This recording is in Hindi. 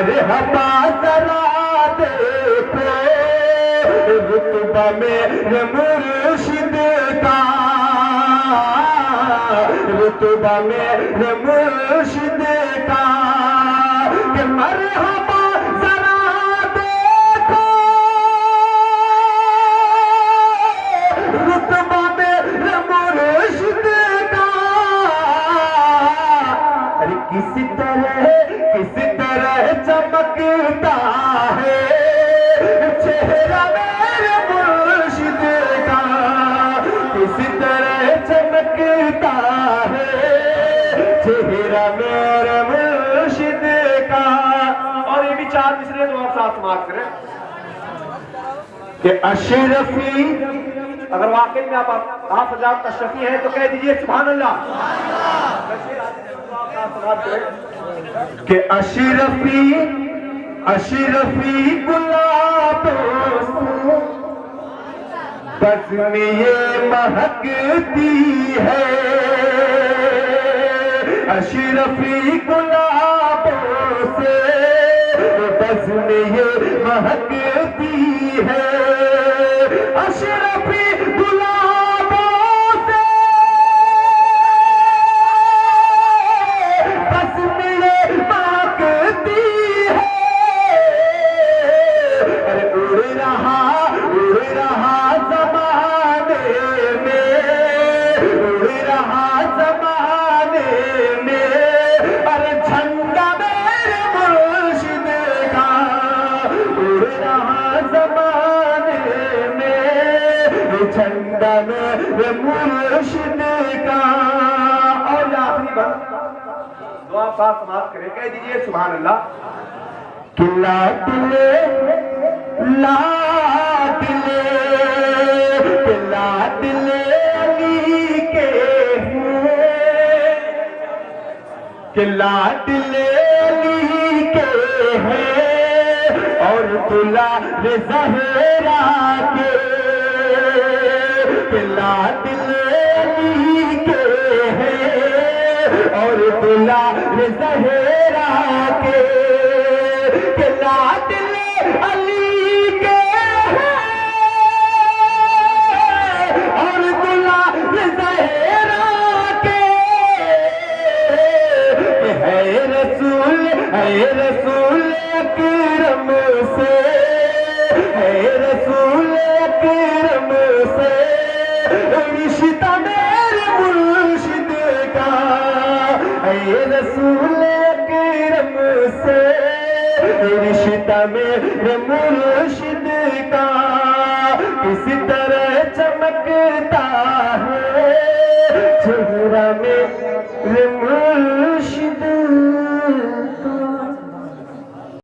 मरहबा जरा देखो रुतबा मेरे मुर्शिद का, रुतबा मेरे मुर्शिद का कि मरहबा जरा देखो रुतबा मेरे मुर्शिद का। अरे किसी तरह चमकता है चेहरा मेरे मुर्शिद का, किसी तरह चमकता है चेहरा मेरे मुर्शिद का। और ये भी चार मिसरे तो आप साथ समाप्त करें कि अशरफी, अगर वाकई में आप हजारत अशरफी हैं तो कह दीजिए सुभान अल्लाह। कि अशरफी गुलाबों से बज़्म ये महकती है, अशरफी गुलाबों से बज़्म ये महकती है, अशरफी झंडा मेरे मुर्शिद का। और आखिरी बात दुआ साथ समाप्त करें, कह दीजिए सुभान अल्लाह। कि लाडले लाडले कि लाडले अली के हैं, कि लाडले अली के हैं और दुलार ज़हरा के, कि लाडले अली के हैं और दुलार ज़हरा के, कि लाडले अली के हैं और दुलार ज़हरा के। है रसूल अकरम से, है रसूल अकरम से रिश्ता मेरे मुर्शिद का, है रसूल अकरम से रिश्ता मेरे मुर्शिद का। किसी तरह चमकता है चेहरा मेरे